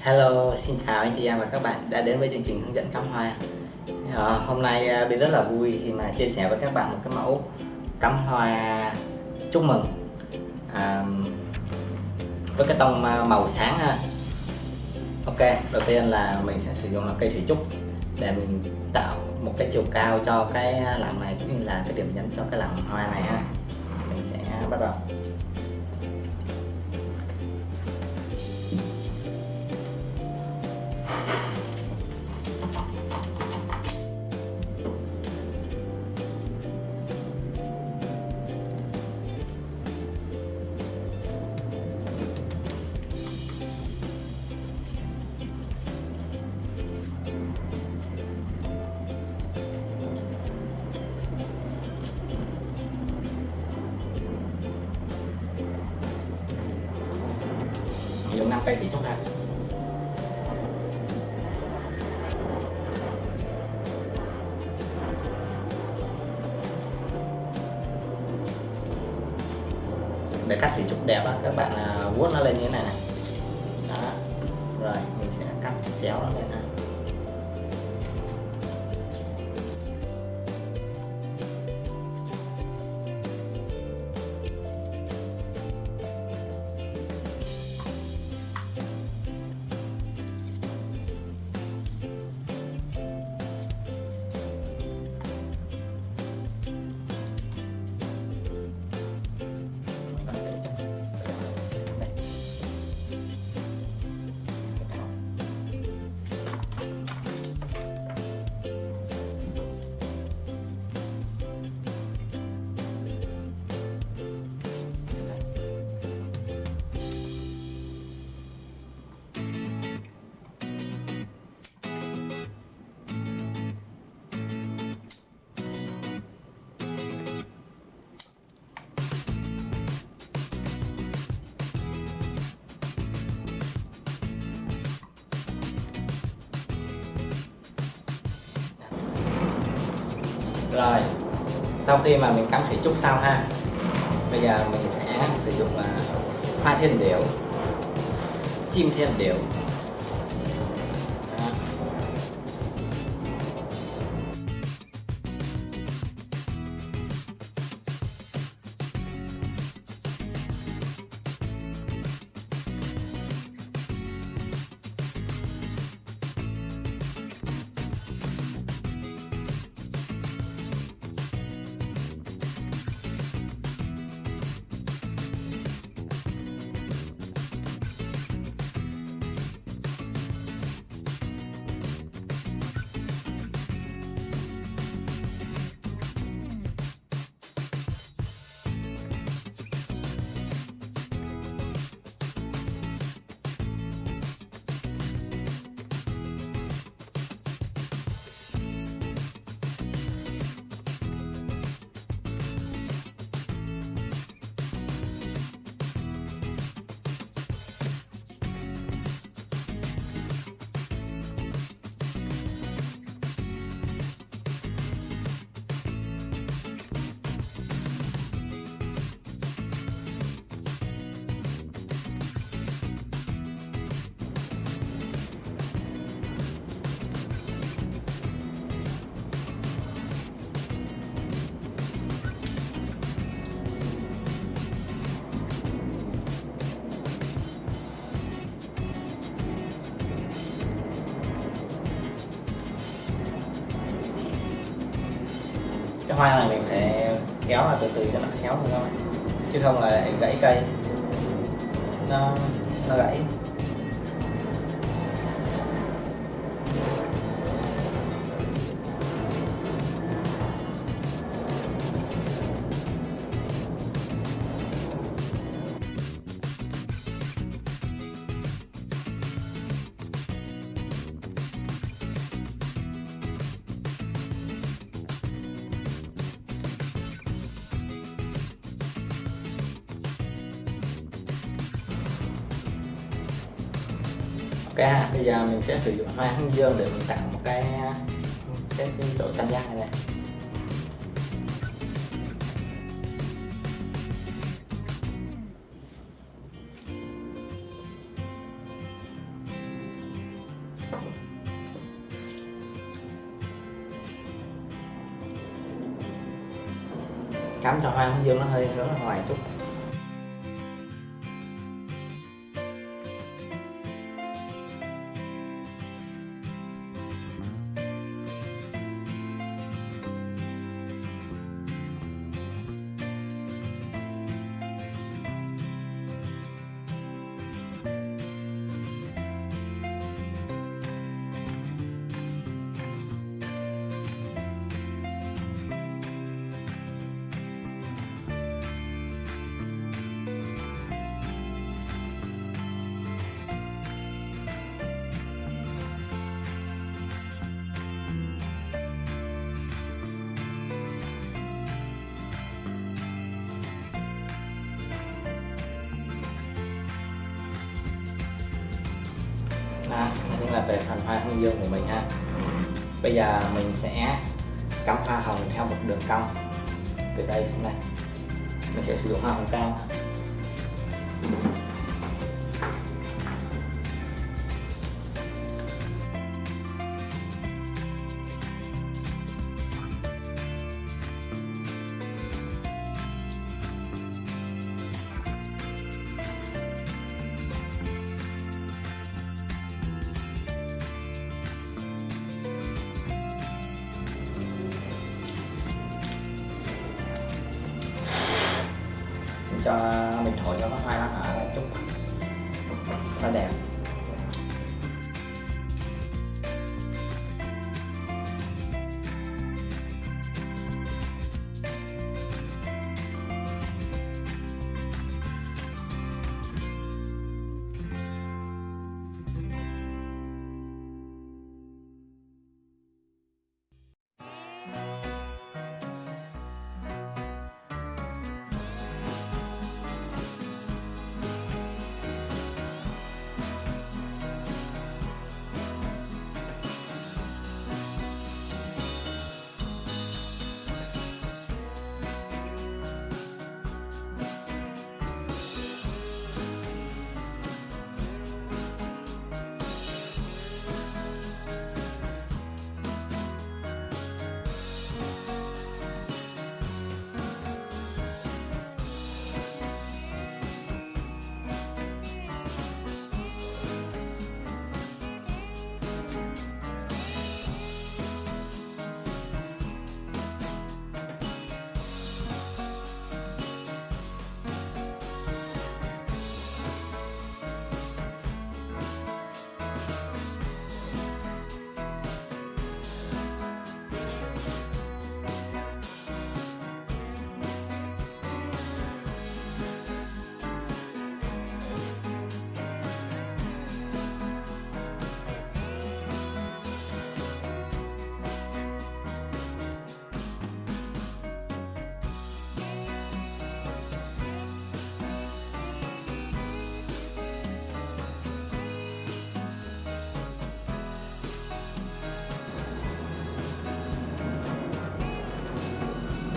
Hello, xin chào anh chị em và các bạn đã đến với chương trình hướng dẫn cắm hoa. Hôm nay Bin rất là vui khi mà chia sẻ với các bạn một cái mẫu cắm hoa chúc mừng với cái tông màu sáng ha. Ok, đầu tiên là mình sẽ sử dụng là cây thủy trúc để mình tạo một cái chiều cao cho cái lẵng này cũng như là cái điểm nhấn cho cái lẵng hoa này ha. Mình sẽ bắt đầu. Dùng 5 cây thủy trúc ha. Để cắt thủy trúc đẹp á, các bạn vuốt nó lên như thế này này. Đó. Rồi mình sẽ cắt chéo nó lên ha. Rồi, sau khi mà mình cắm thủy trúc xong ha, bây giờ mình sẽ sử dụng hoa thiên điểu, chim thiên điểu. Đó. Cái hoa này mình phải kéo là từ từ cho nó khéo hơn các bạn, chứ không là gãy cây, nó gãy. Ok, bây giờ mình sẽ sử dụng hoa hướng dương để mình tạo một cái chỗ tam giác này này. cắm cho hoa hướng dương nó hơi hướng ra ngoài chút. Nói chung là về phần hoa hướng dương của mình ha. Bây giờ mình sẽ cắm hoa hồng theo một đường cong từ đây xuống đây. Mình sẽ sử dụng hoa hồng cao ha. Cho mình thổi cho nó hoa nó nở lại chút cho nó đẹp.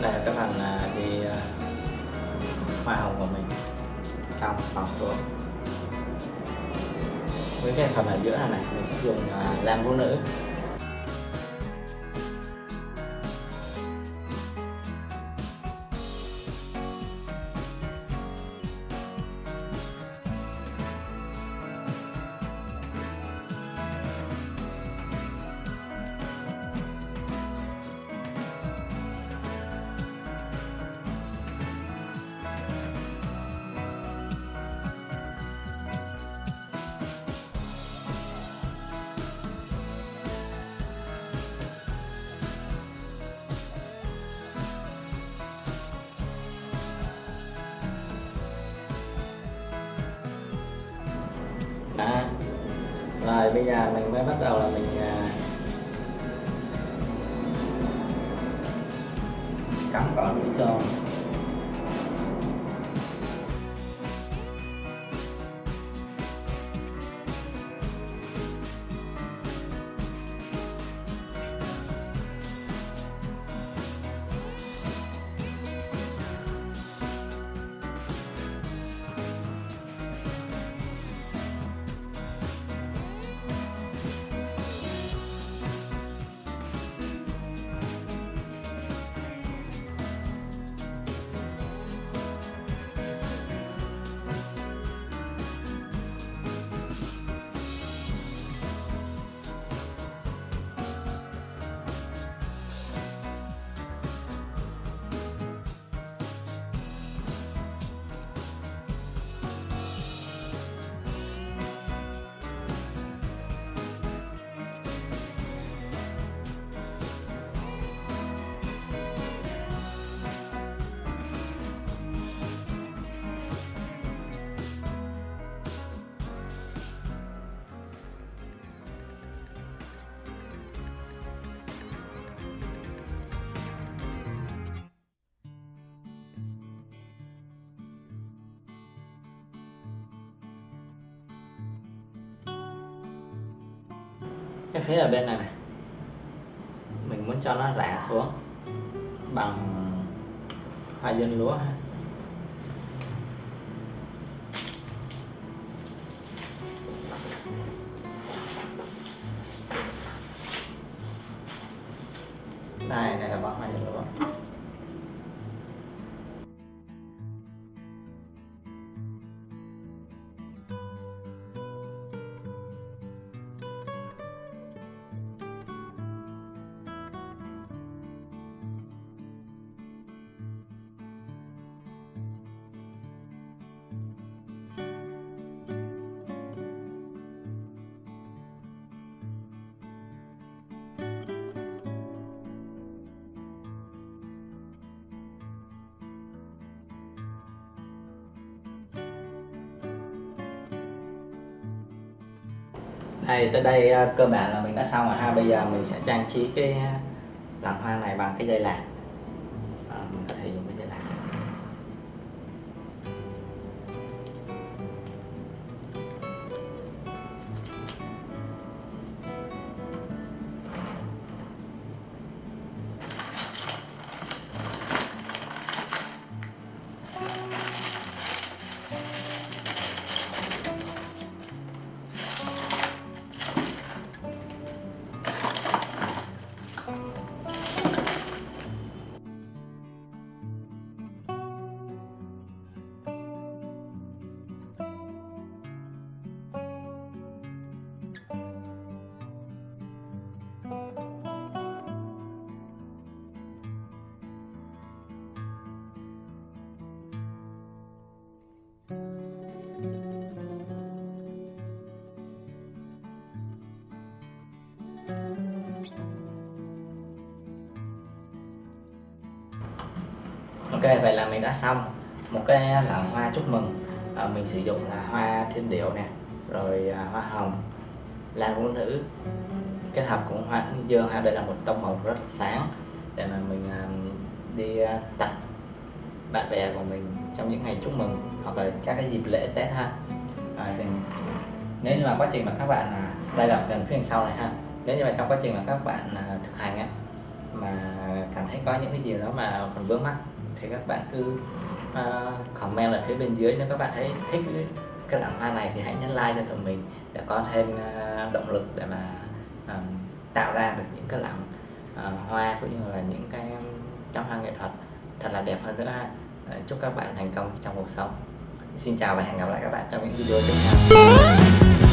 Đây là cái phần đi hoa hồng của mình cong vòng xuống. Với cái phần ở giữa này mình sẽ dùng lam gỗ nữ. Rồi bây giờ mình mới bắt đầu là mình cắm cỏ lưỡi tròn. Cái phía ở bên này này mình muốn cho nó rã xuống bằng hoa dưa lúa ha. Đây là bó hoa dưa lúa. Đây, tới đây cơ bản là mình đã xong rồi ha. Bây giờ mình sẽ trang trí cái lẵng hoa này bằng cái dây lạc. Mình có thể dùng cái dây lạc. Ok, vậy là mình đã xong một cái lẵng hoa chúc mừng. Mình sử dụng là hoa thiên điệu nè, rồi hoa hồng, lan vũ nữ kết hợp cùng hoa hướng dương ha. Đây là một tông màu rất là sáng để mà mình đi tặng bạn bè của mình trong những ngày chúc mừng hoặc là các cái dịp lễ Tết ha. Thì nếu như mà quá trình mà các bạn đây là gần phía sau này ha, nếu như mà trong quá trình mà các bạn thực hành á mà cảm thấy có những cái gì đó mà còn vướng mắc thì các bạn cứ comment ở phía bên dưới. Nếu các bạn thấy thích cái lẵng hoa này thì hãy nhấn like cho tụi mình để có thêm động lực để mà tạo ra được những cái lẵng hoa cũng như là những cái chóm hoa nghệ thuật thật là đẹp hơn nữa ha. Chúc các bạn thành công trong cuộc sống. Xin chào và hẹn gặp lại các bạn trong những video tiếp theo.